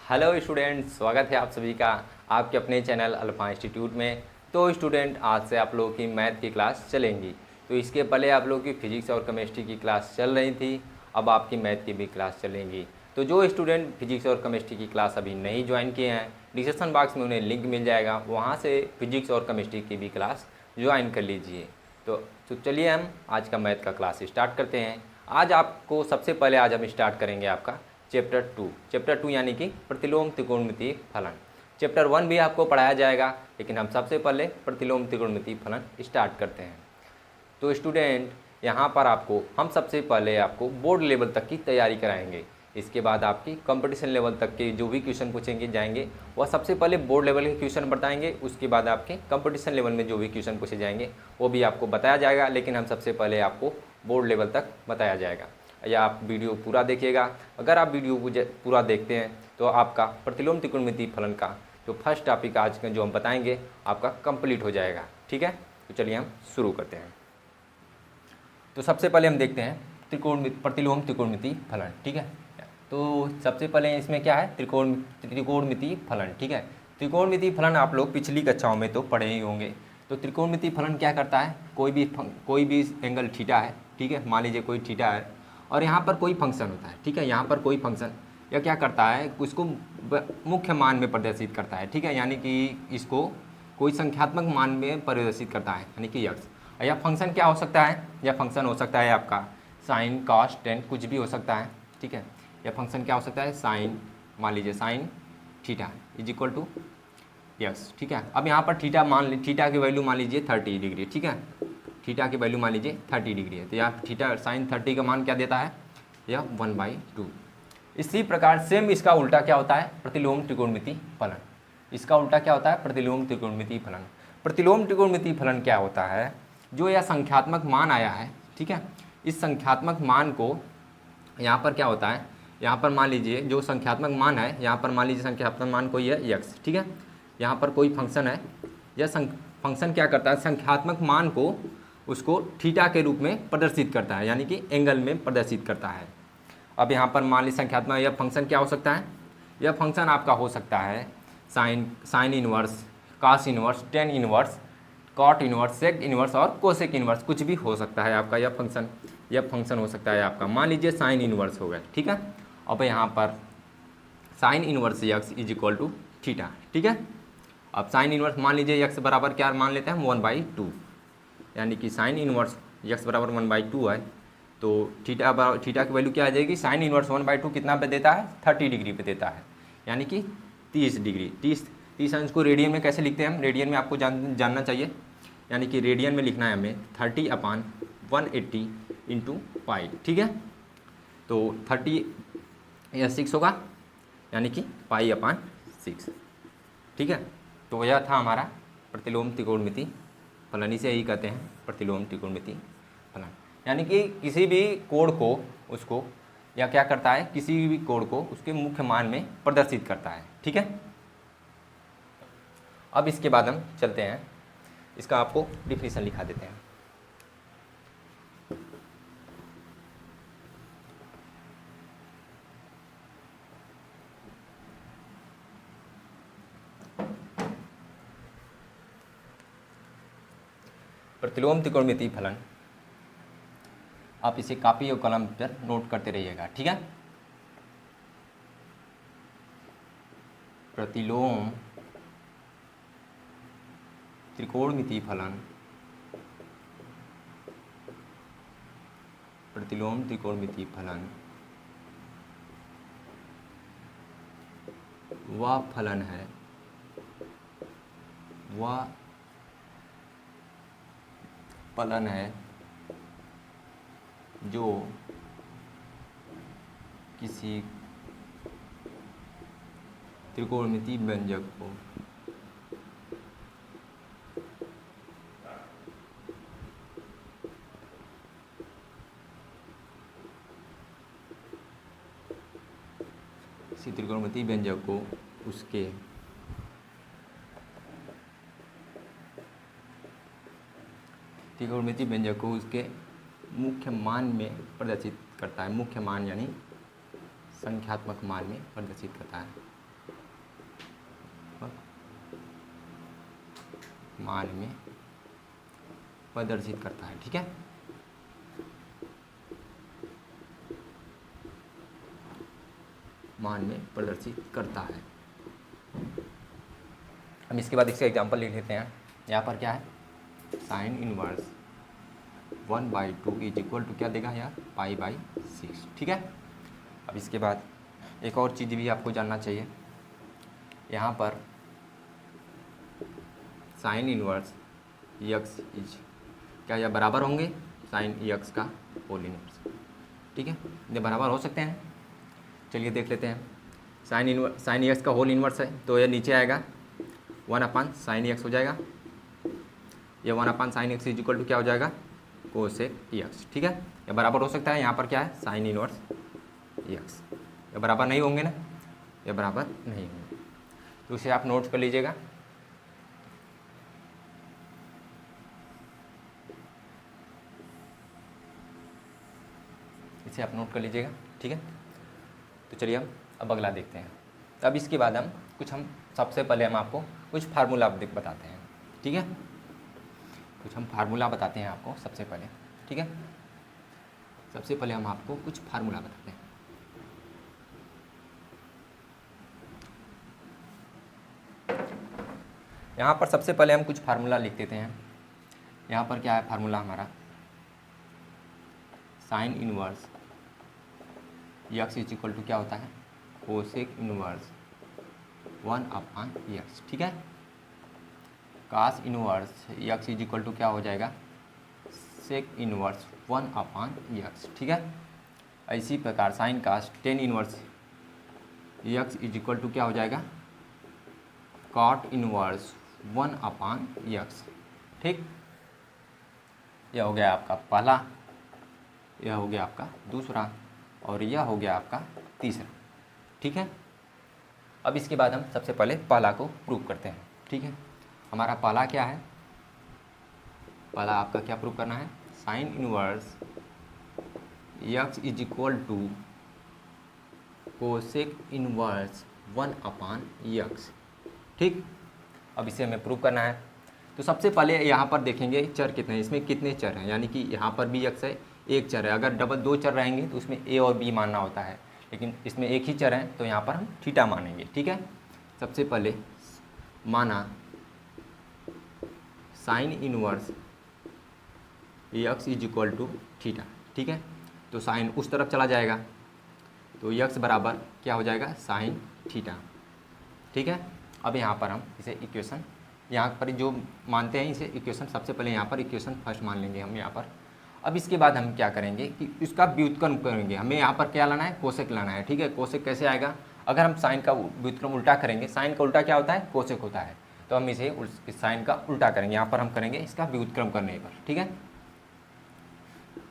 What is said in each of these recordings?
Hello student, स्वागत है आप सभी का आपके अपने चैनल अल्फा इंस्टीट्यूट में। तो स्टूडेंट, आज से आप लोगों की मैथ की क्लास चलेंगी। तो इसके पहले आप लोगों की फिजिक्स और केमिस्ट्री की क्लास चल रही थी, अब आपकी मैथ की भी क्लास चलेंगी। तो जो स्टूडेंट फिजिक्स और केमिस्ट्री की क्लास अभी नहीं ज्वाइन किए हैं, डिस्क्रिप्शन बॉक्स में उन्हें लिंक मिल जाएगा, वहाँ से फिजिक्स और केमिस्ट्री की भी क्लास ज्वाइन कर लीजिए। तो चलिए हम आज का मैथ का क्लास स्टार्ट करते हैं। आज आपको सबसे पहले आज हम स्टार्ट करेंगे आपका चैप्टर टू यानी कि प्रतिलोम त्रिकोणमितीय फलन। चैप्टर 1 भी आपको पढ़ाया जाएगा, लेकिन हम सबसे पहले प्रतिलोम त्रिकोणमितीय फलन स्टार्ट करते हैं। तो स्टूडेंट, यहाँ पर हम सबसे पहले आपको बोर्ड लेवल तक की तैयारी कराएंगे। इसके बाद आपकी कंपटीशन लेवल तक के जो भी क्वेश्चन पूछेंगे जाएंगे, वह सबसे पहले बोर्ड लेवल के क्वेश्चन बताएंगे। उसके बाद आपके कंपटीशन लेवल में जो भी क्वेश्चन पूछे जाएंगे वो भी आपको बताया जाएगा, लेकिन हम सबसे पहले आपको बोर्ड लेवल तक बताया जाएगा। या आप वीडियो पूरा देखिएगा। अगर आप वीडियो को पूरा देखते हैं तो आपका प्रतिलोम त्रिकोणमितीय फलन का जो फर्स्ट टॉपिक आज का जो हम बताएंगे आपका कंप्लीट हो जाएगा। ठीक है, तो चलिए हम शुरू करते हैं। तो सबसे पहले हम देखते हैं प्रतिलोम त्रिकोणमितीय फलन। ठीक है, तो सबसे पहले इसमें क्या है, त्रिकोणमितीय फलन। ठीक है, त्रिकोणमितीय फलन आप लोग पिछली कक्षाओं में तो पढ़े ही होंगे। तो त्रिकोणमितीय फलन क्या करता है, कोई भी एंगल थीटा है। ठीक है, मान लीजिए कोई थीटा है और यहाँ पर कोई फंक्शन होता है। ठीक है, यहाँ पर कोई फंक्शन या क्या करता है, उसको मुख्य मान में प्रदर्शित करता है। ठीक है, यानी कि इसको कोई संख्यात्मक मान में प्रदर्शित करता है, यानी कि यक्स। यह फंक्शन क्या हो सकता है, यह फंक्शन हो सकता है आपका साइन, कॉस, टेन, कुछ भी हो सकता है। ठीक है, यह फंक्शन क्या हो सकता है, साइन, मान लीजिए sine theta is equal to x. ठीक है, अब यहाँ पर थीटा की वैल्यू मान लीजिए 30 डिग्री। ठीक है, थीटा की वैल्यू मान लीजिए 30 डिग्री है, तो यहाँ थीटा साइन 30 का मान क्या देता है, यह 1/2। इसी प्रकार सेम इसका उल्टा क्या होता है, प्रतिलोम त्रिकोणमितीय फलन। इसका उल्टा क्या होता है, प्रतिलोम त्रिकोणमितीय फलन। प्रतिलोम त्रिकोणमितीय फलन क्या होता है, जो यह संख्यात्मक मान आया है। ठीक है, इस संख्यात्मक मान को यहाँ पर क्या होता है, यहाँ पर मान लीजिए जो संख्यात्मक मान है, यहाँ पर मान लीजिए संख्यात्मक मान कोई है यक्स। ठीक है, यहाँ पर कोई फंक्शन है, यह फंक्शन क्या करता है, संख्यात्मक मान को उसको थीटा के रूप में प्रदर्शित करता है, यानी कि एंगल में प्रदर्शित करता है। अब यहाँ पर मान लीजिए संख्यात्मक यह फंक्शन क्या हो सकता है, यह फंक्शन आपका हो सकता है sine inverse, cos inverse, tan inverse, cot inverse, sec inverse और कोसेक इनवर्स, कुछ भी हो सकता है आपका। यह फंक्शन हो सकता है आपका, मान लीजिए साइन इनवर्स हो गया। ठीक है, अब यहाँ पर sine inverse x is equal to theta. ठीक है, अब साइन इनवर्स मान लीजिए यक्स बराबर क्या मान लेते हैं, 1/2, यानी कि साइन इनवर्स यक्स बराबर 1/2 है। तो थीटा की वैल्यू क्या आ जाएगी, साइन इनवर्स 1/2 कितना पे देता है, 30 डिग्री पे देता है, यानी कि 30 डिग्री। 30 अंश को रेडियन में कैसे लिखते हैं हम, रेडियन में आपको जानना चाहिए, यानी कि रेडियन में लिखना है हमें 30/180 इंटू पाई। ठीक है, तो 30 या 6 होगा, यानी कि पाई/6। ठीक है, तो यह था हमारा प्रतिलोम त्रिकोणमितीय फलन। इसे यही कहते हैं प्रतिलोम त्रिकोणमितीय फलन, यानी कि किसी भी कोण को उसको या क्या करता है, किसी भी कोण को उसके मुख्य मान में प्रदर्शित करता है। ठीक है, अब इसके बाद हम चलते हैं, इसका आपको डिफिनीशन लिखा देते हैं। प्रतिलोम त्रिकोणमितीय फलन, आप इसे कॉपी और कलम पर नोट करते रहिएगा। ठीक है, प्रतिलोम त्रिकोणमितीय फलन, प्रतिलोम त्रिकोणमितीय फलन वह फलन है, वह फलन है जो किसी त्रिकोणमितीय व्यंजक को त्रिकोणमितीय व्यंजक को उसके त्रिकोणमितीय व्यंजक को उसके मुख्य मान में प्रदर्शित करता है। मुख्य मान यानी संख्यात्मक मान में प्रदर्शित करता है। मान में प्रदर्शित करता है। ठीक है, मान में प्रदर्शित करता है। हम इसके बाद इसका एग्जांपल लिख लेते हैं। यहाँ पर क्या है, sine inverse 1/2 is equal to क्या देगा यार, π/6। ठीक है, अब इसके बाद एक और चीज़ भी आपको जानना चाहिए। यहाँ पर साइन इनवर्स x इज क्या, यह बराबर होंगे साइन x का होल इनवर्स। ठीक है, ये बराबर हो सकते हैं। चलिए देख लेते हैं। साइन x का होल इनवर्स है तो यह नीचे आएगा 1/sin x हो जाएगा। ये 1/sin x is equal to क्या हो जाएगा, कोसेक x। ठीक है, ये बराबर हो सकता है। यहाँ पर क्या है, साइन इनवर्स x, ये बराबर नहीं होंगे ना, ये बराबर नहीं होंगे, तो इसे आप नोट कर लीजिएगा। इसे आप नोट कर लीजिएगा। ठीक है, तो चलिए हम अब अगला देखते हैं। अब इसके बाद हम सबसे पहले हम आपको कुछ फार्मूला बताते हैं। ठीक है, कुछ हम फार्मूला बताते हैं आपको सबसे पहले। ठीक है, सबसे पहले हम आपको कुछ फार्मूला बताते हैं। यहाँ पर सबसे पहले हम कुछ फार्मूला लिख देते हैं। यहाँ पर क्या है फार्मूला हमारा, sine inverse x is equal to क्या होता है, कोसेक इनवर्स 1/x। ठीक है, cos inverse x is equal to क्या हो जाएगा, सेक इनवर्स 1/x। ठीक है, इसी प्रकार sine cos tan inverse x is equal to क्या हो जाएगा, कॉट इनवर्स 1/x। ठीक, यह हो गया आपका पहला, यह हो गया आपका दूसरा, और यह हो गया आपका तीसरा। ठीक है, अब इसके बाद हम सबसे पहले पहला को प्रूव करते हैं। ठीक है, हमारा पहला क्या है, पहला आपका क्या प्रूव करना है, sine inverse x is equal to cosec inverse 1/x। ठीक, अब इसे हमें प्रूव करना है। तो सबसे पहले यहाँ पर देखेंगे चर कितने हैं, इसमें कितने चर हैं, यानी कि यहाँ पर भी x है, एक चर है। अगर डबल दो चर रहेंगे तो उसमें a और b मानना होता है, लेकिन इसमें एक ही चर है तो यहाँ पर हम थीटा मानेंगे। ठीक है, सबसे पहले माना sine inverse x is equal to theta. ठीक है, तो साइन उस तरफ चला जाएगा तो x बराबर क्या हो जाएगा, साइन थीटा। ठीक है, अब यहाँ पर हम इसे इक्वेशन, यहाँ पर जो मानते हैं इसे इक्वेशन, सबसे पहले यहाँ पर इक्वेशन फर्स्ट मान लेंगे हम यहाँ पर। अब इसके बाद हम क्या करेंगे कि इसका व्युत्क्रम करेंगे। हमें यहाँ पर क्या लाना है, कोसेक लाना है। ठीक है, कोसेक कैसे आएगा, अगर हम साइन का व्युत्क्रम उल्टा करेंगे, साइन का उल्टा क्या होता है, कोसेक होता है, तो हम इसे साइन का उल्टा करेंगे। यहाँ पर हम करेंगे इसका व्युत्क्रम करने पर। ठीक है,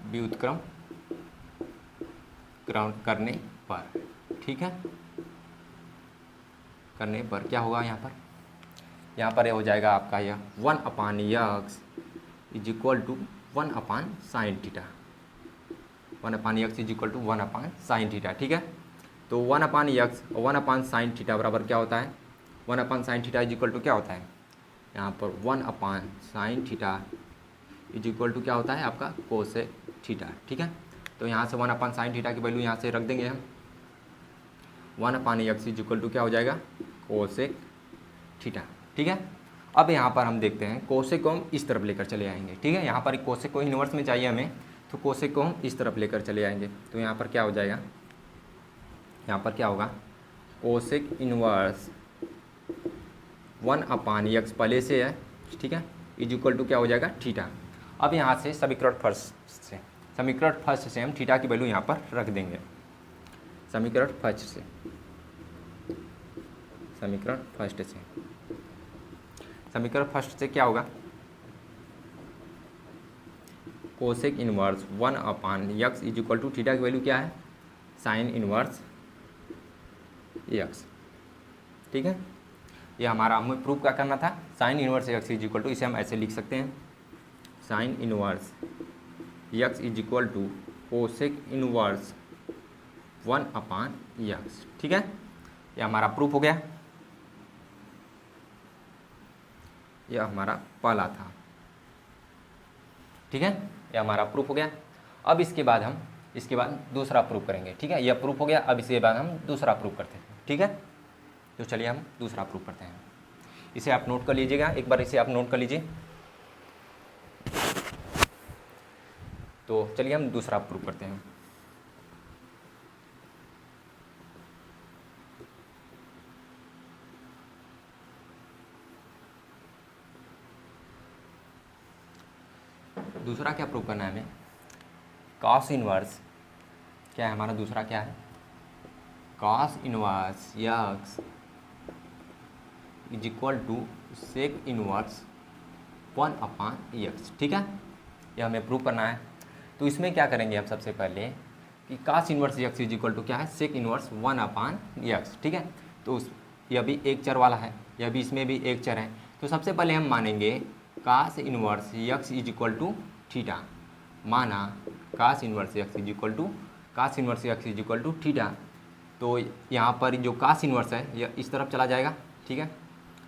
व्युत्क्रम करने पर, ठीक है, करने पर क्या होगा, यहाँ पर हो जाएगा आपका यह 1/x is equal to 1/sin theta. 1/x is equal to 1/sin theta. ठीक है, तो 1/x और 1/sin थीटा बराबर क्या होता है, 1/sin theta is equal to क्या होता है, यहाँ पर 1/sin theta is equal to क्या होता है आपका, कोसेक थीटा। ठीक है, तो यहाँ से 1/sin थीटा की वैल्यू यहाँ से रख देंगे हम, 1/x इज इक्वल टू क्या हो जाएगा, कोसेक थीटा। ठीक है, अब यहाँ पर हम देखते हैं कोसेक को हम इस तरफ लेकर चले आएंगे। ठीक है, यहाँ पर कोसेक को इन्वर्स में चाहिए हमें, तो कोसेक को हम इस तरफ लेकर चले आएंगे। तो यहाँ पर क्या हो जाएगा, यहाँ पर क्या होगा, कोसेक इन्वर्स 1/x पहले से है। ठीक है, इज इक्वल टू क्या हो जाएगा, थीटा। अब यहाँ से समीकरण फर्स्ट से हम थीटा की वैल्यू यहाँ पर रख देंगे। समीकरण फर्स्ट से क्या होगा, cosec inverse 1/x is equal to theta की वैल्यू क्या है, साइन इनवर्स x। ठीक है, ये हमारा हमें प्रूव क्या करना था, sine inverse x is equal to, इसे हम ऐसे लिख सकते हैं, sine inverse x is equal to cosec inverse 1/x। ठीक है, ये हमारा प्रूफ हो गया, यह हमारा पहला था। ठीक है, यह हमारा प्रूफ हो गया। अब इसके बाद दूसरा प्रूफ करेंगे। ठीक है, यह प्रूफ हो गया। अब इसके बाद हम दूसरा प्रूफ करते हैं। ठीक है, तो चलिए हम दूसरा प्रूफ करते हैं। इसे आप नोट कर लीजिएगा, एक बार इसे आप नोट कर लीजिए। तो चलिए हम दूसरा प्रूफ करते हैं। दूसरा क्या प्रूव करना है हमें? Cos inverse. क्या है हमारा दूसरा? क्या है? Cos inverse x is equal to sec inverse 1/x। ठीक है, यह हमें प्रूव करना है। तो इसमें क्या करेंगे हम सबसे पहले कि cos inverse x is equal to क्या है? Sec inverse 1/x। ठीक है, तो यह भी एक चर वाला है, यह भी, इसमें भी एक चर है। तो सबसे पहले हम मानेंगे cos inverse x is equal to theta. माना cos inverse x is equal to theta. तो यहाँ पर जो कॉस इनवर्स है यह इस तरफ चला जाएगा। ठीक है,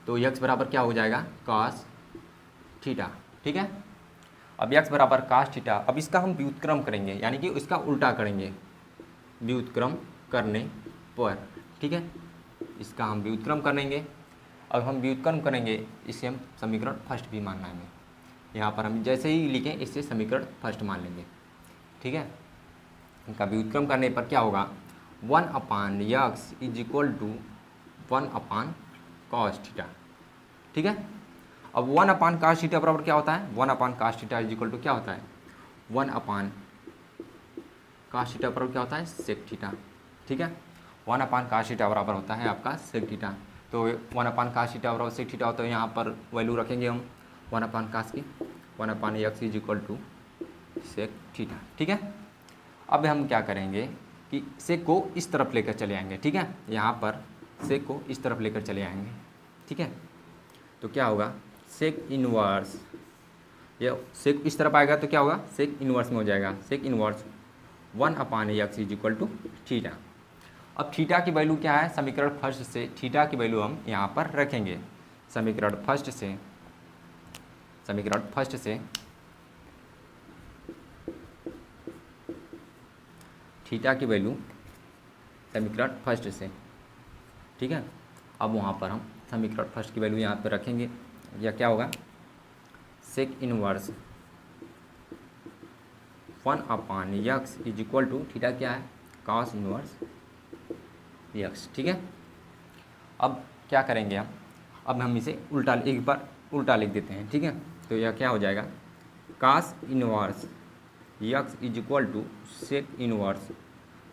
तो यक्स बराबर क्या हो जाएगा? Cos theta. ठीक है, अब यक्स बराबर कॉस थीटा। अब इसका हम व्युत्क्रम करेंगे, यानी कि इसका उल्टा करेंगे व्युत्क्रम करने पर। ठीक है, इसका हम व्युत्क्रम करेंगे। अब हम व्युत्क्रम करेंगे, इसे हम समीकरण फर्स्ट भी मानना है। यहाँ पर हम जैसे ही लिखें इससे समीकरण फर्स्ट मान लेंगे। ठीक है, इनका व्युत्क्रम करने पर क्या होगा? 1/x is equal to 1/cos theta. ठीक है, अब 1/cos थीटा बराबर क्या होता है? 1/cos theta is equal to क्या होता है? 1/cos थीटा बराबर क्या होता है? Sec theta. ठीक है, 1/cos थीटा बराबर होता है आपका सेक थीटा। तो 1/cos थीटा बराबर सेक थीटा होता है, यहाँ पर वैल्यू रखेंगे हम 1/cos की, 1/x is equal to sec theta. ठीक है, अब हम क्या करेंगे कि सेक को इस तरफ लेकर चले आएंगे। ठीक है, यहाँ पर सेक को इस तरफ लेकर चले आएंगे। ठीक है, तो क्या होगा? सेक इनवर्स, ये सेक इस तरफ आएगा तो क्या होगा? सेक इनवर्स में हो जाएगा। Sec inverse 1/x is equal to theta. अब थीटा की वैल्यू क्या है? समीकरण फर्स्ट से थीटा की वैल्यू हम यहाँ पर रखेंगे। समीकरण फर्स्ट से थीटा की वैल्यू समीकरण फर्स्ट से। ठीक है, अब वहाँ पर हम समीकरण फर्स्ट की वैल्यू यहाँ पर रखेंगे। यह क्या होगा? Sec inverse 1/x is equal to theta क्या है? Cos inverse x. ठीक है, अब क्या करेंगे हम? अब हम इसे उल्टा, एक बार उल्टा लिख देते हैं। ठीक है, तो यह क्या हो जाएगा? Cos inverse x is equal to sec inverse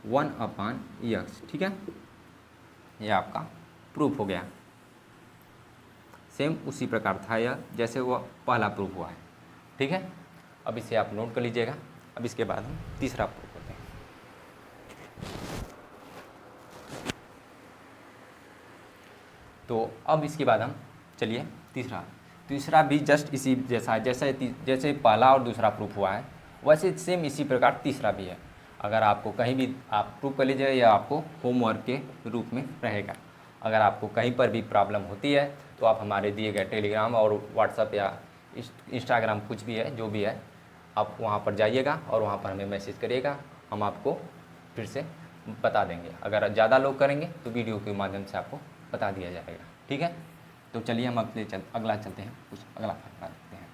1/x। ठीक है, यह आपका प्रूफ हो गया। सेम उसी प्रकार था यह जैसे वह पहला प्रूफ हुआ है। ठीक है, अब इसे आप नोट कर लीजिएगा। अब इसके बाद हम तीसरा प्रूफ करते हैं। तो अब इसके बाद हम चलिए तीसरा भी जस्ट इसी जैसा है, जैसे पहला और दूसरा प्रूफ हुआ है वैसे सेम इसी प्रकार तीसरा भी है। अगर आपको कहीं भी आप प्रूफ कर लीजिए, या आपको होमवर्क के रूप में रहेगा। अगर आपको कहीं पर भी प्रॉब्लम होती है तो आप हमारे दिए गए टेलीग्राम और व्हाट्सएप या इंस्टाग्राम कुछ भी है, जो भी है, आप वहाँ पर जाइएगा और वहाँ पर हमें मैसेज करिएगा, हम आपको फिर से बता देंगे। अगर ज़्यादा लोग करेंगे तो वीडियो के माध्यम से आपको बता दिया जाएगा। ठीक है, तो चलिए हम अगला चलते हैं, कुछ अगला फॉर्मूला देखते हैं।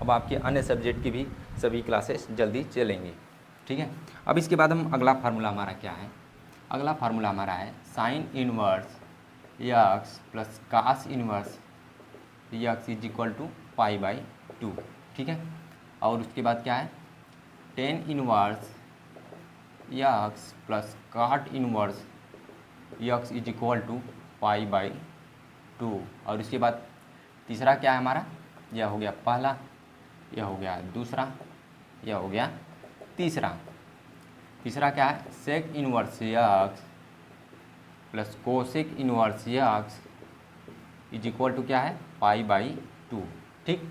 अब आपके अन्य सब्जेक्ट की भी सभी क्लासेस जल्दी चलेंगी। ठीक है, अब इसके बाद हम अगला फार्मूला हमारा क्या है? अगला फार्मूला हमारा है sine inverse x plus cos inverse x is equal to π/2। ठीक है, और उसके बाद क्या है? Tan inverse x plus cot inverse x is equal to π/2। और उसके बाद तीसरा क्या है हमारा? यह हो गया पहला, यह हो गया दूसरा, यह हो गया तीसरा। तीसरा क्या है? Sec inverse x plus cosec inverse x is equal to क्या है? π/2। ठीक,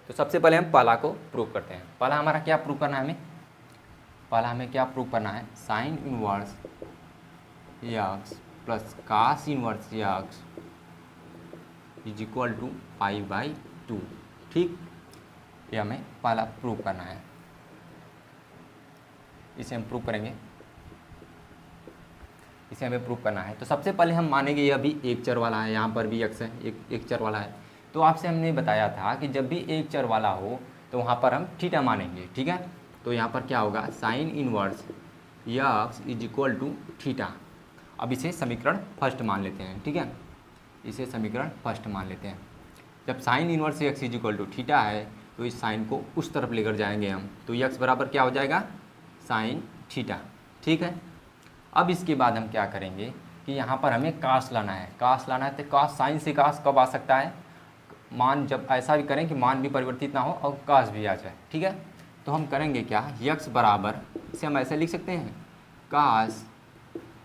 तो सबसे पहले हम पहला को प्रूव करते हैं। पहला हमारा क्या प्रूव करना है हमें, पहला हमें क्या प्रूव करना है, sine inverse x plus cos inverse x is equal to π/2। ठीक, ये हमें पहला प्रूव करना है, इसे हम प्रूव करेंगे, इसे हमें प्रूव करना है। तो सबसे पहले हम मानेंगे यह भी एक चर वाला है, यहाँ पर भी x है, एक चर वाला है। तो आपसे हमने बताया था कि जब भी एक चर वाला हो तो वहाँ पर हम थीटा मानेंगे। ठीक है, तो यहाँ पर क्या होगा, sine inverse x is equal to theta. अब इसे समीकरण फर्स्ट मान लेते हैं। ठीक है, इसे समीकरण फर्स्ट मान लेते हैं। जब sine inverse x is equal to theta है तो इस साइन को उस तरफ लेकर जाएंगे हम, तो यक्स बराबर क्या हो जाएगा, साइन थीटा। ठीक है, अब इसके बाद हम क्या करेंगे कि यहाँ पर हमें कास लाना है, कास लाना है। तो कास, साइन से कास कब आ सकता है, मान जब ऐसा भी करें कि मान भी परिवर्तित ना हो और कास भी आ जाए। ठीक है, तो हम करेंगे क्या, यक्स बराबर, इसे हम ऐसे लिख सकते हैं, कास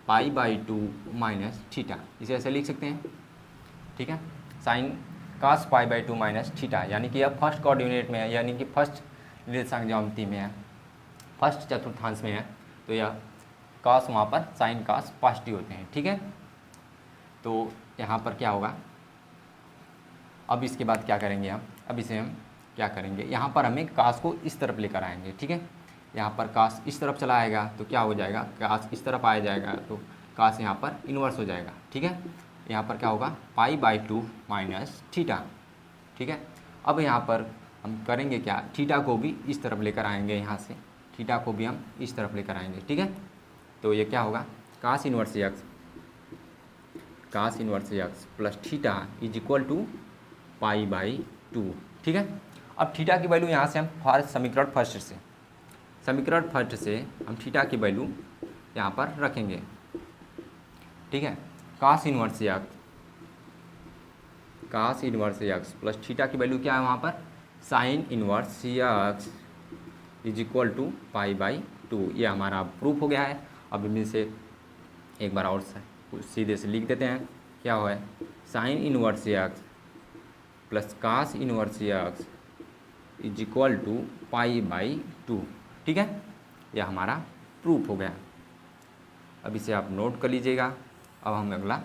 π/2 माइनस थीटा, इसे ऐसे लिख सकते हैं। ठीक है, साइन कास π/2 माइनस थीटा, यानी कि यह फर्स्ट कोऑर्डिनेट में है, यानी कि फर्स्ट निर्देशांक ज्यामिति में है, फर्स्ट चतुर्थांश में है। तो यह कास वहाँ पर साइन कास पॉजिटिव होते हैं। ठीक है, तो यहाँ पर क्या होगा, अब इसके बाद क्या करेंगे हम, अब इसे हम क्या करेंगे, यहाँ पर हमें कास को इस तरफ लेकर आएंगे। ठीक है, यहाँ पर कास इस तरफ चला आएगा तो क्या हो जाएगा, कास इस तरफ आ जाएगा तो कास यहाँ पर इन्वर्स हो जाएगा। ठीक है, यहाँ पर क्या होगा, π/2 माइनस थीटा। ठीक है, अब यहाँ पर हम करेंगे क्या, थीटा को भी इस तरफ लेकर आएंगे, यहाँ से थीटा को भी हम इस तरफ लेकर आएंगे। ठीक है, तो ये क्या होगा, cos inverse x plus theta is equal to π/2। ठीक है, अब थीटा की वैल्यू यहाँ से हम समीकरण फर्स्ट से हम थीटा की वैल्यू यहाँ पर रखेंगे। ठीक है, cos inverse x plus theta की वैल्यू क्या है वहाँ पर, sine inverse x is equal to π/2। ये हमारा प्रूफ हो गया है। अब इनमें से एक बार और सीधे से लिख देते हैं, क्या हुआ है, sine inverse x plus cos inverse x is equal to π/2। ठीक है, यह हमारा प्रूफ हो गया। अब इसे आप नोट कर लीजिएगा। अब हम अगला,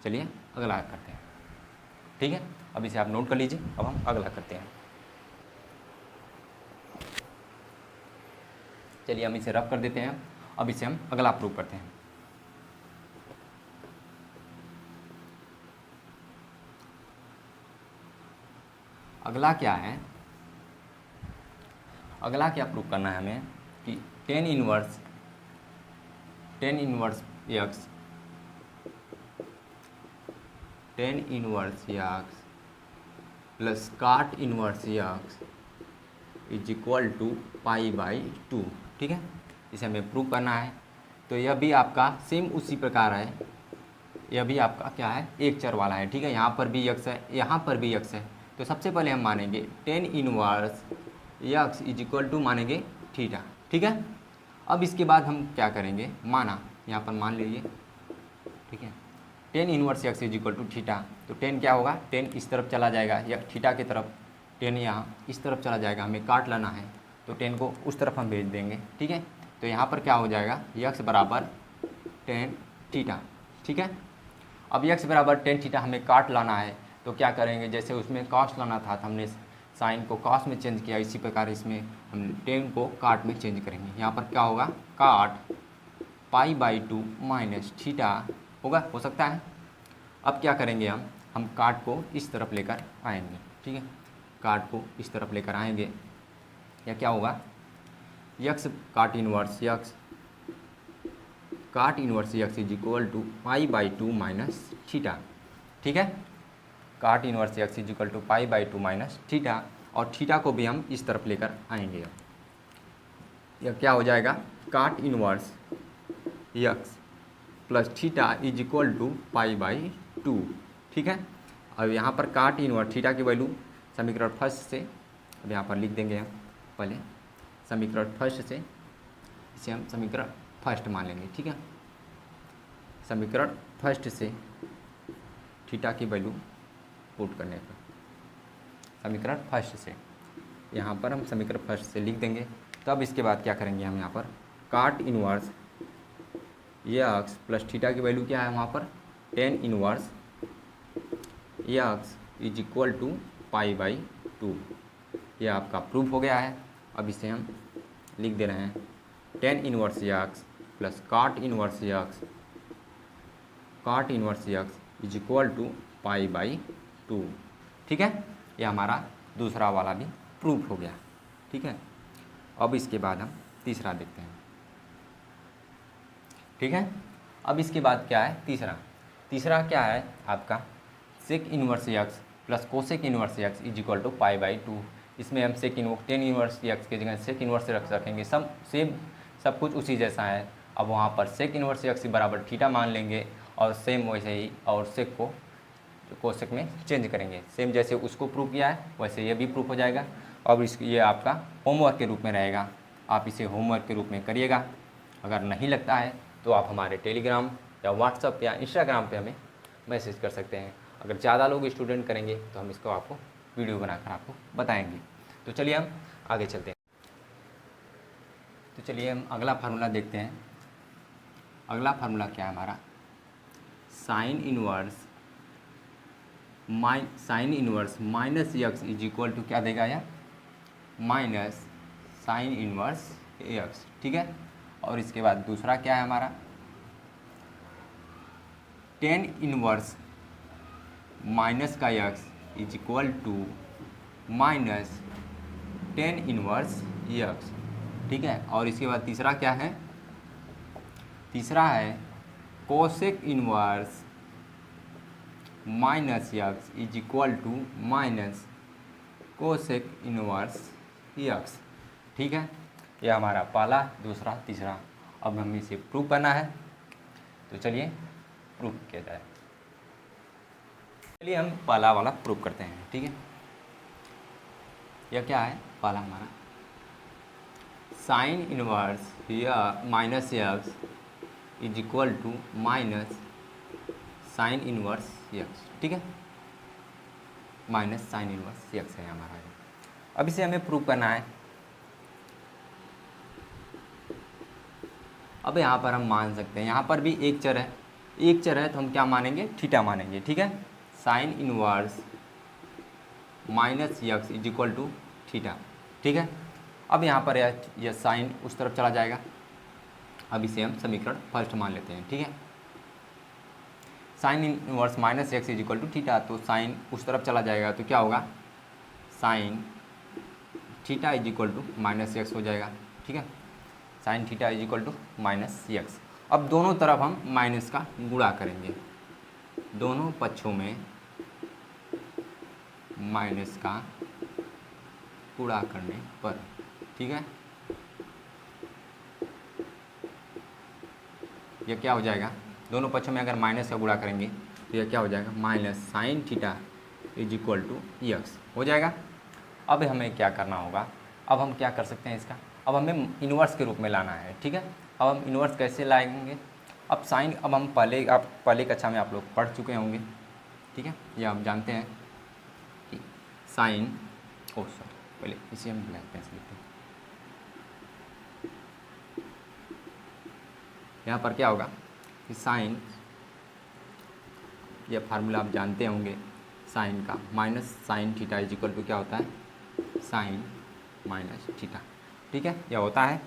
चलिए अगला करते हैं। ठीक है, अब इसे आप नोट कर लीजिए, अब हम अगला करते हैं। चलिए हम इसे रफ कर देते हैं। अब इसे हम अगला प्रूव करते हैं। अगला क्या है, अगला क्या प्रूव करना है हमें कि tan inverse x plus cot inverse x is equal to π/2। ठीक है, इसे हमें प्रूव करना है। तो यह भी आपका सेम उसी प्रकार है, यह भी आपका क्या है, एक चर वाला है। ठीक है, यहाँ पर भी यक्स है, यहाँ पर भी यक्स है। तो सबसे पहले हम मानेंगे tan inverse x is equal to मानेंगे थीटा। ठीक है, अब इसके बाद हम क्या करेंगे, माना, यहाँ पर मान लीजिए। ठीक है, tan inverse x is equal to theta, तो टेन क्या होगा, टेन इस तरफ चला जाएगा, या थीटा की तरफ, टेन यहाँ इस तरफ चला जाएगा, हमें काट लाना है तो टेन को उस तरफ हम भेज देंगे। ठीक है, तो यहाँ पर क्या हो जाएगा, यक्स बराबर टेन थीटा। ठीक है, अब यक्स बराबर टेन थीटा हमें काट लाना है, तो क्या करेंगे, जैसे उसमें कॉस लाना था तो हमने साइन को कॉस में चेंज किया, इसी प्रकार इसमें हम टेन को काट में चेंज करेंगे। यहाँ पर क्या होगा, काट π/2 माइनस थीटा होगा, हो सकता है। अब क्या करेंगे, हम काट को इस तरफ लेकर आएंगे। ठीक है, काट को इस तरफ लेकर आएंगे, या क्या होगा, x cot inverse x is equal to π/2 minus theta. ठीक है, cot inverse x is equal to π/2 minus theta, और थीटा को भी हम इस तरफ लेकर आएंगे। यह क्या हो जाएगा, cot inverse x plus theta is equal to π/2। ठीक है, अब यहाँ पर काट इनवर्स थीटा की वैल्यू समीकरण फर्स्ट से अब यहाँ पर लिख देंगे हम, पहले समीकरण फर्स्ट से, इसे हम समीकरण फर्स्ट मान लेंगे। ठीक है, समीकरण फर्स्ट से थीटा की वैल्यू पुट करने पर, समीकरण फर्स्ट से यहाँ पर हम समीकरण फर्स्ट से लिख देंगे। तो अब इसके बाद क्या करेंगे हम यहाँ पर cot inverse x plus theta की वैल्यू क्या है वहाँ पर tan inverse x is equal to π/2। यह आपका प्रूफ हो गया है। अब इसे हम लिख दे रहे हैं tan inverse x plus cot inverse x is equal to π/2। ठीक है, यह हमारा दूसरा वाला भी प्रूफ हो गया। ठीक है, अब इसके बाद हम तीसरा देखते हैं। ठीक है, अब इसके बाद क्या है तीसरा क्या है आपका sec inverse x plus cosec inverse x is equal to π/2। इसमें हम टेन इनवर्स यक्स की जगह सेक इनवर्स यक्स रखेंगे। सब कुछ उसी जैसा है। अब वहाँ पर सेक इनवर्स यक्स बराबर थीटा मान लेंगे और सेम वैसे ही और सेक को कोसेक में चेंज करेंगे। सेम जैसे उसको प्रूव किया है वैसे ये भी प्रूफ हो जाएगा। अब ये आपका होमवर्क के रूप में रहेगा, आप इसे होमवर्क के रूप में करिएगा। अगर नहीं लगता है तो आप हमारे टेलीग्राम या व्हाट्सएप या इंस्टाग्राम पे हमें मैसेज कर सकते हैं। अगर ज़्यादा लोग स्टूडेंट करेंगे तो हम इसको आपको वीडियो बनाकर आपको बताएंगे। तो चलिए हम आगे चलते हैं। तो चलिए हम अगला फार्मूला देखते हैं। अगला फार्मूला क्या है हमारा sine inverse minus x is equal to क्या देगा यह माइनस साइन इनवर्स यक्स। ठीक है, और इसके बाद दूसरा क्या है हमारा टेन इनवर्स माइनस का x is equal to minus tan inverse x. ठीक है, और इसके बाद तीसरा क्या है तीसरा है cosec inverse minus x is equal to minus cosec inverse x. ठीक है, यह हमारा पहला दूसरा तीसरा। अब हमें इसे प्रूव करना है। तो चलिए प्रूव किया जाए। चलिए हम पहला वाला प्रूव करते हैं। ठीक है, यह क्या है पहला हमारा साइन इनवर्स या minus x is equal to minus sine inverse x. ठीक है, माइनस साइन इनवर्स यक्स है हमारा। अब इसे हमें प्रूव करना है। अब यहाँ पर हम मान सकते हैं, यहाँ पर भी एक चर है तो हम क्या मानेंगे थीटा मानेंगे। ठीक है, sine inverse minus x is equal to theta. ठीक है, अब यहाँ पर यह साइन उस तरफ चला जाएगा। अब इसे हम समीकरण फर्स्ट मान लेते हैं। ठीक है, sine inverse minus x is equal to theta, तो साइन उस तरफ चला जाएगा तो क्या होगा sine theta is equal to minus x हो जाएगा। ठीक है, sine theta is equal to minus x. अब दोनों तरफ हम माइनस का गुणा करेंगे, दोनों पक्षों में माइनस का गुणा करने पर। ठीक है, यह क्या हो जाएगा दोनों पक्षों में अगर माइनस का गुणा करेंगे तो यह क्या हो जाएगा minus sine theta is equal to x हो जाएगा। अब हमें क्या करना होगा, अब हम क्या कर सकते हैं इसका, अब हमें इन्वर्स के रूप में लाना है। ठीक है, अब हम इन्वर्स कैसे लाएंगे, अब साइन अब हम पहले कक्षा में आप लोग पढ़ चुके होंगे। ठीक है, ये आप जानते हैं कि साइन पहले इसे हम ब्लैक पेन से लिखते हैं। यहाँ पर क्या होगा कि साइन, यह फार्मूला आप जानते होंगे साइन का, minus sine theta is equal to क्या होता है साइन माइनस थीटा। ठीक है, यह होता है।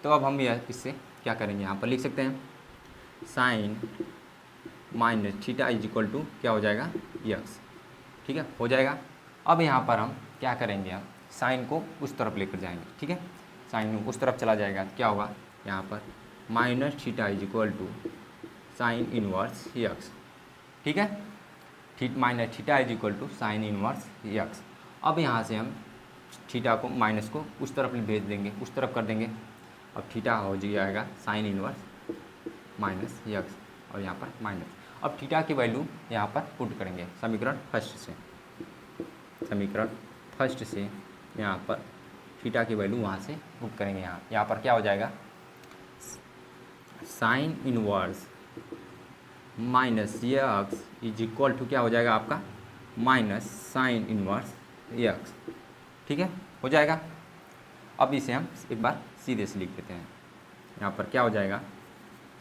तो अब हम यह इससे क्या करेंगे, यहाँ पर लिख सकते हैं sine minus theta is equal to क्या हो जाएगा यक्स। ठीक है, हो जाएगा। अब यहाँ पर हम क्या करेंगे, हम साइन को उस तरफ लेकर जाएंगे। ठीक है, साइन उस तरफ चला जाएगा तो क्या होगा यहाँ पर minus theta is equal to sine inverse x. ठीक है, minus theta is equal to sine inverse x. अब यहाँ से हम थीटा को माइनस को उस तरफ भेज देंगे, उस तरफ कर देंगे। अब थीटा हो जाएगा साइन इनवर्स माइनस यक्स और यहाँ पर माइनस। अब थीटा की वैल्यू यहाँ पर पुट करेंगे समीकरण फर्स्ट से यहाँ पर थीटा की वैल्यू वहाँ से पुट करेंगे। यहाँ पर क्या हो जाएगा sine inverse minus x is equal to क्या हो जाएगा आपका माइनस साइन इनवर्स यक्स। ठीक है, हो जाएगा। अब इसे हम एक बार सीधे से लिख देते हैं। यहाँ पर क्या हो जाएगा,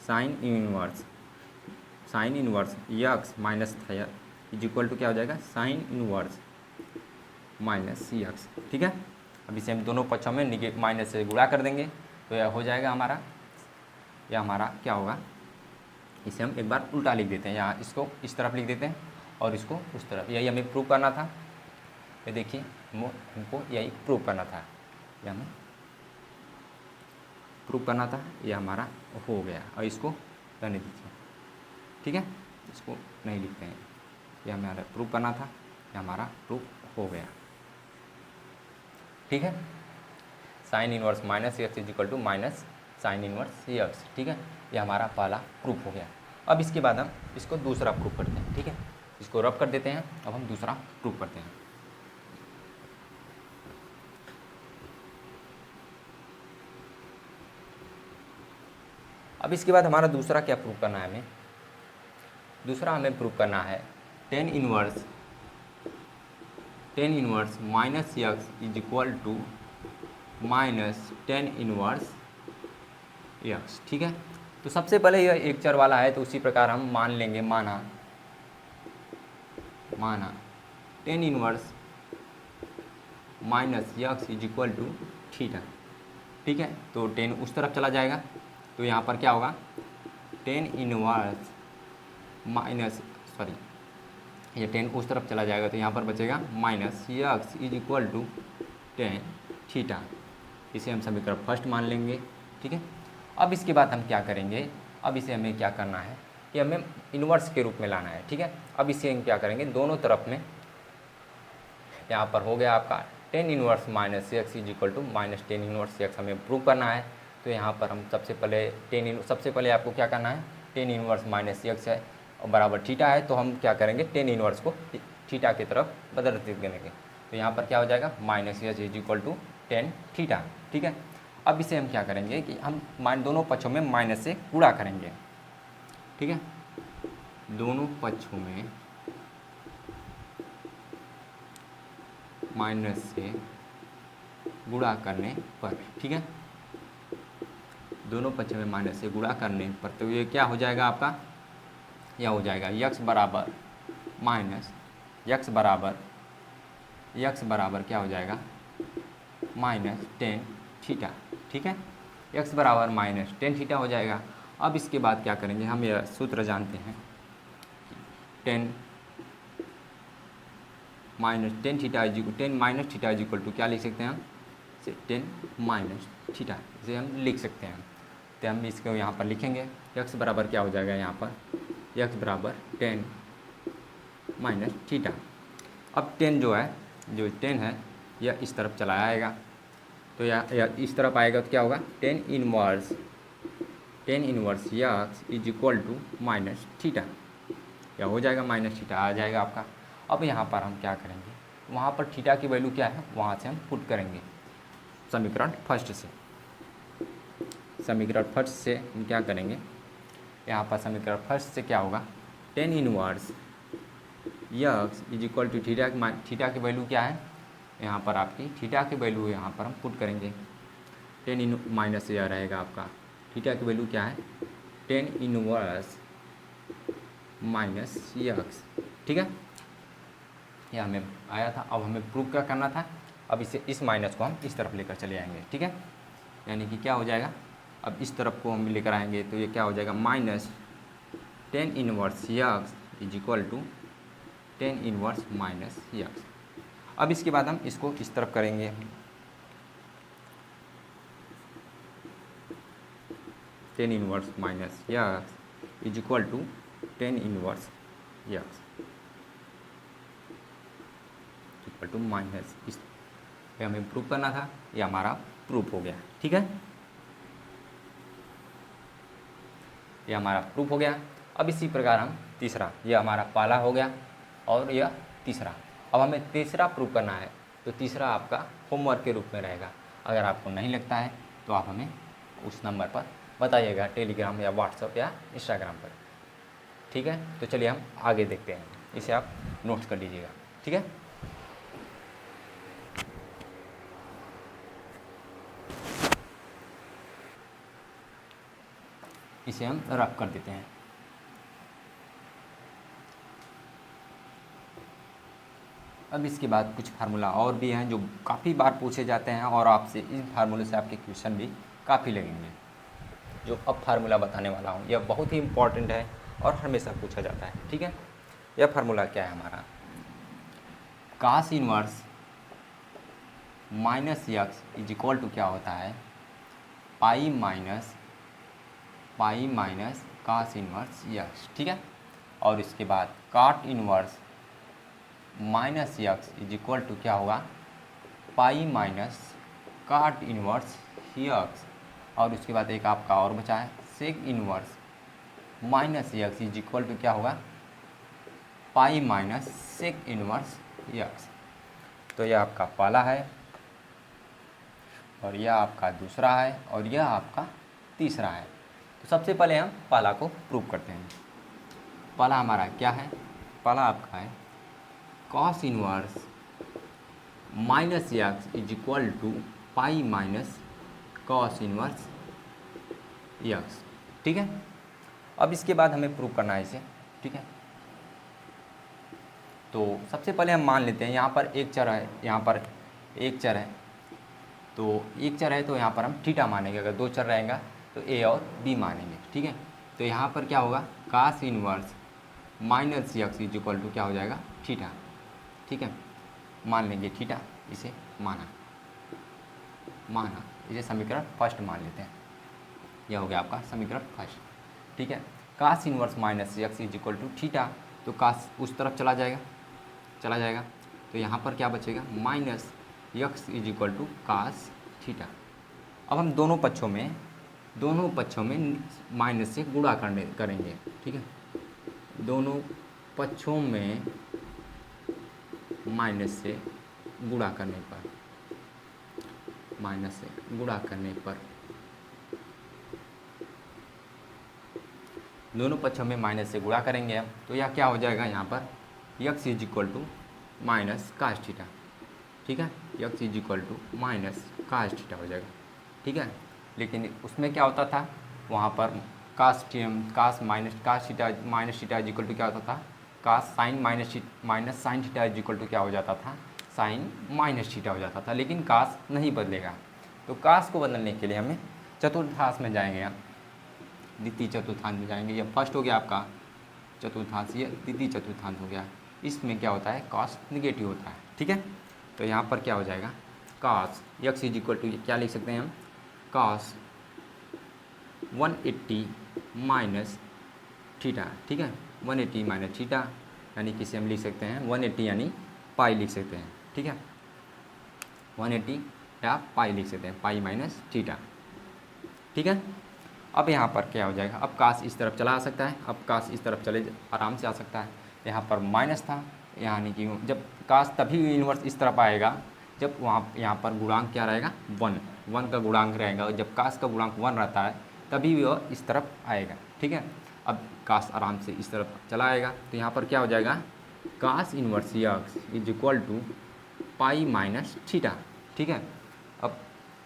sine inverse x minus is equal to क्या हो जाएगा, sine inverse minus c x. ठीक है, अब इसे हम दोनों पक्षों में माइनस से गुणा कर देंगे तो यह हो जाएगा हमारा, यह हमारा क्या होगा, इसे हम एक बार उल्टा लिख देते हैं। यहाँ इसको इस तरफ लिख देते हैं और इसको उस तरफ। यही हमें प्रूव करना था। ये देखिए हमको यही प्रूव करना था, यह हमें प्रूव करना था। यह हमारा हो गया और इसको रहने दीजिए। ठीक है, इसको नहीं लिखते हैं, यह हमारा प्रूव करना था, यह हमारा प्रूव हो गया। ठीक है, sine inverse minus x is equal to minus sine inverse x. ठीक है, यह हमारा पहला प्रूफ हो गया। अब इसके बाद हम इसको दूसरा प्रूफ करते हैं। ठीक है, इसको रब कर देते हैं। अब हम दूसरा प्रूफ करते हैं। अब इसके बाद हमारा दूसरा क्या प्रूफ करना है, हमें दूसरा हमें प्रूफ करना है tan inverse minus x is equal to minus tan inverse x. ठीक है, तो सबसे पहले यह एक चर वाला है तो उसी प्रकार हम मान लेंगे, माना tan inverse minus x is equal to theta. ठीक है, तो टेन उस तरफ चला जाएगा तो यहाँ पर क्या होगा, टेन इनवर्स माइनस ये टेन उस तरफ चला जाएगा तो यहाँ पर बचेगा minus x is equal to tan theta. इसे हम समीकरण फर्स्ट मान लेंगे। ठीक है, अब इसके बाद हम क्या करेंगे, अब इसे हमें क्या करना है कि हमें इन्वर्स के रूप में लाना है। ठीक है, अब इसे हम क्या करेंगे, दोनों तरफ में यहाँ पर हो गया आपका tan inverse minus x is equal to minus tan inverse x हमें प्रूव करना है। तो यहाँ पर हम सबसे पहले आपको क्या करना है, टेन इनवर्स माइनस एक्स है और बराबर थीटा है, तो हम क्या करेंगे, टेन इनवर्स को थीटा की तरफ बदलते करेंगे। तो यहाँ पर क्या हो जाएगा, minus x is equal to tan theta. ठीक है, अब इसे हम क्या करेंगे कि हम दोनों पक्षों में माइनस से गुणा करेंगे। ठीक है, दोनों पक्षों में माइनस से गुणा करने पर, ठीक है, दोनों पक्षों में माइनस से गुणा करने पर तो ये क्या हो जाएगा आपका, यह हो जाएगा यक्स बराबर माइनस यक्स बराबर क्या हो जाएगा, माइनस टेन थीटा। ठीक है, यक्स बराबर माइनस टेन थीटा हो जाएगा। अब इसके बाद क्या करेंगे, हम यह सूत्र जानते हैं, tan minus theta is equal to क्या लिख सकते हैं हम, टेन माइनस थीटा, इसे हम लिख सकते हैं। तो हम इसको यहाँ पर लिखेंगे, यक्स बराबर क्या हो जाएगा, यहाँ पर यक्स बराबर टेन माइनस थीटा। अब टेन जो टेन है यह इस तरफ चला आएगा, तो यह इस तरफ आएगा तो क्या होगा, tan inverse x is equal to minus theta, या हो जाएगा माइनस थीटा आ जाएगा आपका। अब यहाँ पर हम क्या करेंगे, वहाँ पर थीटा की वैल्यू क्या है वहाँ से हम पुट करेंगे समीकरण फर्स्ट से हम क्या करेंगे, यहाँ पर समीकरण फर्स्ट से क्या होगा, tan inverse x is equal to theta की वैल्यू क्या है, यहाँ पर आपकी थीटा की वैल्यू यहाँ पर हम पुट करेंगे, टेन इन माइनस यह रहेगा आपका, थीटा की वैल्यू क्या है, टेन इनवर्स माइनस यक्स। ठीक है, यह हमें आया था। अब हमें प्रूव क्या करना था, अब इस माइनस को हम इस तरफ लेकर चले आएंगे। ठीक है, यानी कि क्या हो जाएगा, अब इस तरफ को हम लेकर आएंगे तो ये क्या हो जाएगा, minus tan inverse x is equal to tan inverse minus x. अब इसके बाद हम इसको इस तरफ करेंगे, tan inverse minus x is equal to tan inverse x equal to minus, इस हमें प्रूफ करना था, ये हमारा प्रूफ हो गया। ठीक है, ये हमारा प्रूफ हो गया। अब इसी प्रकार हम तीसरा, यह हमारा पहला हो गया और यह तीसरा। अब हमें तीसरा प्रूफ करना है, तो तीसरा आपका होमवर्क के रूप में रहेगा। अगर आपको नहीं लगता है तो आप हमें उस नंबर पर बताइएगा, टेलीग्राम या व्हाट्सएप या इंस्टाग्राम पर। ठीक है, तो चलिए हम आगे देखते हैं, इसे आप नोट्स कर लीजिएगा। ठीक है। इसे हम रफ कर देते हैं। अब इसके बाद कुछ फार्मूला और भी हैं जो काफ़ी बार पूछे जाते हैं और आपसे इन फार्मूले से आपके क्वेश्चन भी काफ़ी लगेंगे। जो अब फार्मूला बताने वाला हूँ यह बहुत ही इम्पॉर्टेंट है और हमेशा पूछा जाता है। ठीक है, यह फार्मूला क्या है हमारा, cos inverse minus x is equal to क्या होता है, pi minus cos inverse x. ठीक है, और इसके बाद cot inverse minus x is equal to क्या होगा, pi minus cot inverse x. और उसके बाद एक आपका और बचा है sec inverse minus x is equal to क्या होगा, pi minus sec inverse x. तो यह आपका पहला है और यह आपका दूसरा है और यह आपका तीसरा है। तो सबसे पहले हम पहला को प्रूव करते हैं। पहला हमारा क्या है, पहला आपका है cos inverse minus x is equal to pi minus cos inverse x. ठीक है, अब इसके बाद हमें प्रूव करना है इसे। ठीक है, तो सबसे पहले हम मान लेते हैं यहाँ पर एक चर है, यहाँ पर एक चर है, तो एक चर है तो यहाँ पर हम थीटा मानेंगे। अगर दो चर रहेगा तो ए और बी मानेंगे। ठीक है, तो यहाँ पर क्या होगा, cos inverse minus x is equal to क्या हो जाएगा, थीटा। ठीक है, मान लेंगे थीटा, इसे माना इसे समीकरण फर्स्ट मान लेते हैं। यह हो गया आपका समीकरण फर्स्ट। ठीक है, cos inverse minus x is equal to theta, तो कास उस तरफ चला जाएगा, तो यहाँ पर क्या बचेगा, minus x is equal to cos theta. अब हम दोनों पक्षों में माइनस से गुणा करेंगे। ठीक है, दोनों पक्षों में माइनस से गुणा करने पर दोनों पक्षों में माइनस से गुणा करेंगे हम, तो यह क्या हो जाएगा, यहाँ पर x is equal to minus cos theta. ठीक है, x is equal to minus cos theta हो जाएगा। ठीक है, लेकिन उसमें क्या होता था, वहाँ पर cos theta minus theta is equal to क्या होता था, cos sine minus sine theta is equal to क्या हो जाता था, साइन माइनस थीटा हो जाता था। लेकिन कास नहीं बदलेगा, तो कास को बदलने के लिए हमें चतुर्थांश में जाएंगे, हम द्वितीय चतुर्थांश में जाएंगे। यह फर्स्ट हो गया आपका चतुर्थांश, ये द्वितीय चतुर्थांश हो गया। इसमें क्या होता है, कास निगेटिव होता है। ठीक है, तो यहाँ पर क्या हो जाएगा, कास यक्स इज इक्वल टू क्या लिख सकते हैं हम, कास 180 माइनस थीटा। ठीक है, 180 माइनस थीटा, यानी किसे हम लिख सकते हैं 180 यानी पाई लिख सकते हैं। ठीक है, 180 या पाई लिख सकते हैं, पाई माइनस थीटा। ठीक है, अब यहाँ पर क्या हो जाएगा, अब कास इस तरफ चला आ सकता है, अब कास इस तरफ चले आराम से आ सकता है। यहाँ पर माइनस था, यानी कि जब कास तभी इन्वर्स इस तरफ आएगा जब यहाँ पर गुणांक क्या रहेगा, 1 का गुणांक रहेगा। जब कास का गुणांक 1 रहता है तभी वह इस तरफ आएगा। ठीक है, अब कास आराम से इस तरफ चला आएगा, तो यहाँ पर क्या हो जाएगा, cos inverse x is equal to pi minus theta. ठीक है, अब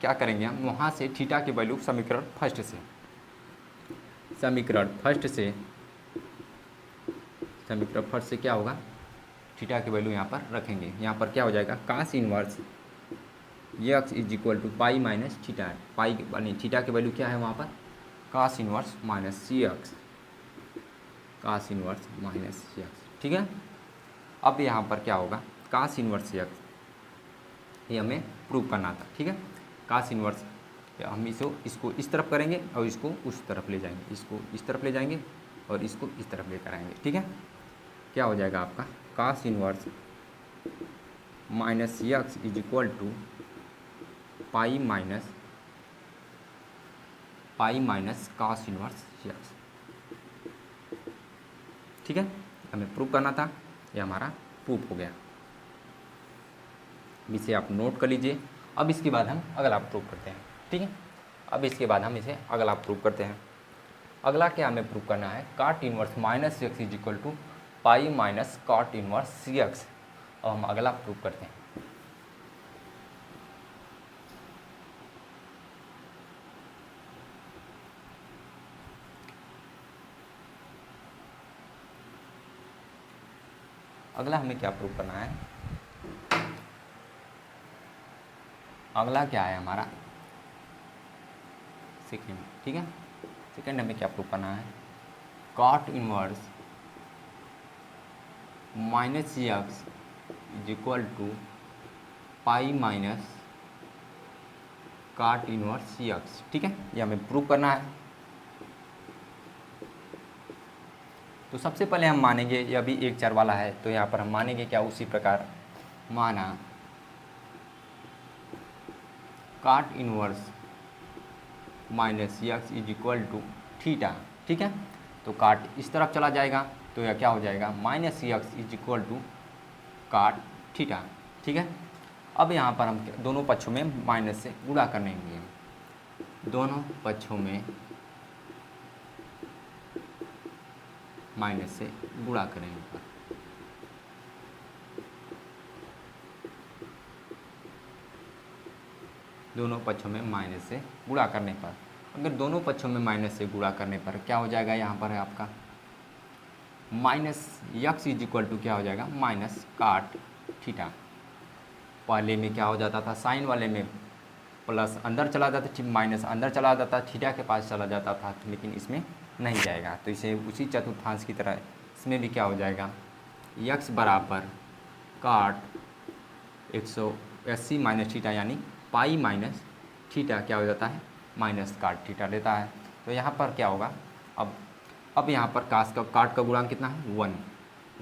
क्या करेंगे हम, वहाँ से थीटा की वैल्यू समीकरण फर्स्ट से क्या होगा, थीटा की वैल्यू यहाँ पर रखेंगे। यहाँ पर क्या हो जाएगा, cos inverse x is equal to pi minus theta. Pi यानी थीटा की वैल्यू क्या है वहाँ पर, cos inverse minus x, cos inverse minus x. ठीक है, अब यहाँ पर क्या होगा, कास इनवर्स यक्स, ये हमें प्रूव करना था। ठीक है, कास इनवर्स हम इसको इस तरफ करेंगे और इसको उस तरफ ले जाएंगे, इसको इस तरफ ले जाएंगे और इसको इस तरफ लेकर आएंगे। ठीक है, क्या हो जाएगा आपका, cos inverse minus x is equal to pi minus cos inverse x. ठीक है, हमें प्रूव करना था, ये हमारा प्रूफ हो गया। इसे आप नोट कर लीजिए। अब इसके बाद हम अगला प्रूव करते हैं। ठीक है, अब इसके बाद हम इसे अगला प्रूव करते हैं। अगला क्या हमें प्रूव करना है, cot inverse minus x is equal to pi minus cot inverse x. अब हम अगला प्रूव करते हैं। अगला हमें क्या प्रूव करना है, अगला क्या है हमारा सेकेंड, ठीक है। सेकेंड हमें क्या प्रूव करना है, cot inverse minus c x is equal to pi minus cot inverse c x, ठीक है, ये हमें प्रूव करना है। तो सबसे पहले हम मानेंगे, ये अभी एक चर वाला है तो यहाँ पर हम मानेंगे क्या, उसी प्रकार माना cot inverse minus c x is equal to theta, ठीक है। तो काट इस तरफ चला जाएगा तो यह क्या हो जाएगा, minus c x is equal to cot theta, ठीक है। अब यहाँ पर हम दोनों पक्षों में माइनस से गुणा करेंगे, दोनों पक्षों में माइनस से गुणा करेंगे पर दोनों पक्षों में माइनस से गुणा करने पर, अगर दोनों पक्षों में माइनस से गुणा करने पर क्या हो जाएगा, यहाँ पर है आपका minus x is equal to क्या हो जाएगा, माइनस काट थीटा। पहले में क्या हो जाता था, साइन वाले में प्लस अंदर चला जाता था, माइनस अंदर चला जाता, थीटा के पास चला जाता था, लेकिन इसमें नहीं जाएगा। तो इसे उसी चतुर्थांश की तरह इसमें भी क्या हो जाएगा, यक्स बराबर काट 180 माइनस थीटा, यानी पाई माइनस थीटा क्या हो जाता है, माइनस काट थीटा लेता है। तो यहाँ पर क्या होगा, अब यहाँ पर काट का गुणांक कितना है,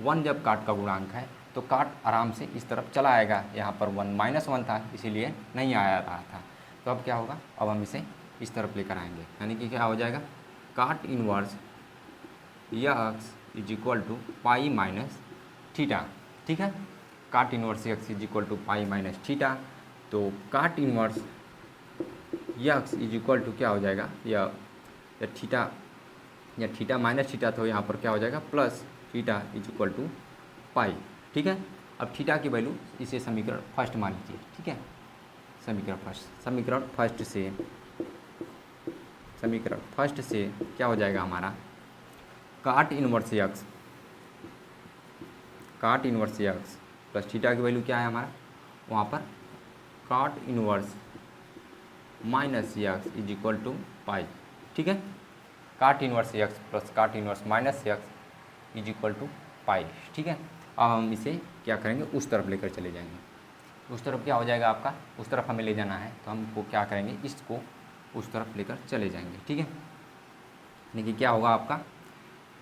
1 जब काट का गुणांक है तो काट आराम से इस तरफ चला आएगा, यहाँ पर 1 था इसीलिए नहीं आया रहा था। तो अब क्या होगा, अब हम इसे इस तरफ लेकर आएंगे, यानी कि क्या हो जाएगा, cot inverse x is equal to pi minus theta, ठीक है। Cot inverse x is equal to pi minus theta, तो cot inverse x is equal to क्या हो जाएगा, या थीटा माइनस थीटा, तो यहाँ पर क्या हो जाएगा, plus theta is equal to pi, ठीक है। अब थीटा की वैल्यू इसे समीकरण फर्स्ट मान लीजिए, ठीक है। समीकरण फर्स्ट से क्या हो जाएगा हमारा, cot inverse x plus theta की वैल्यू क्या है हमारा, वहाँ पर cot inverse minus x is equal to pi, ठीक है। Cot inverse x plus cot inverse minus x is equal to pi, ठीक है। अब हम इसे क्या करेंगे, उस तरफ लेकर चले जाएंगे। उस तरफ क्या हो जाएगा आपका, उस तरफ हमें ले जाना है, तो हमको क्या करेंगे, इसको उस तरफ लेकर चले जाएंगे, ठीक है। यानी कि क्या होगा आपका,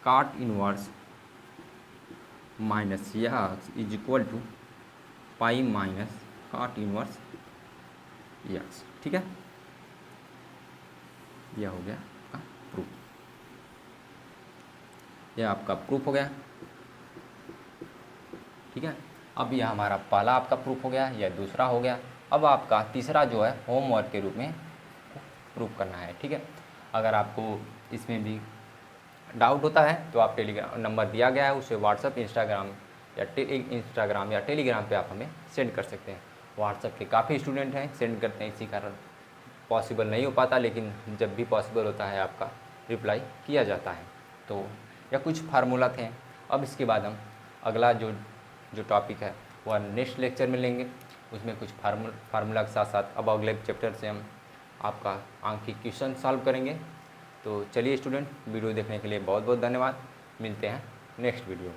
cot inverse minus x is equal to pi minus cot inverse x, ठीक है। यह हो गया आपका प्रूफ, यह आपका प्रूफ हो गया, ठीक है। अब यह हमारा पहला आपका प्रूफ हो गया, यह दूसरा हो गया। अब आपका तीसरा जो है होमवर्क के रूप में प्रूफ करना है, ठीक है। अगर आपको इसमें भी डाउट होता है तो आप टेलीग्राम नंबर दिया गया है, उसे व्हाट्सअप इंस्टाग्राम या टेलीग्राम पे आप हमें सेंड कर सकते हैं। व्हाट्सअप के काफ़ी स्टूडेंट हैं सेंड करते हैं, इसी कारण पॉसिबल नहीं हो पाता, लेकिन जब भी पॉसिबल होता है आपका रिप्लाई किया जाता है। तो यह कुछ फार्मूला थे। अब इसके बाद हम अगला जो टॉपिक है वह नेक्स्ट लेक्चर में लेंगे, उसमें कुछ फार्मूला के साथ साथ अब अगले चैप्टर से हम आपका अंक की क्वेश्चन सॉल्व करेंगे। तो चलिए स्टूडेंट, वीडियो देखने के लिए बहुत बहुत धन्यवाद। मिलते हैं नेक्स्ट वीडियो।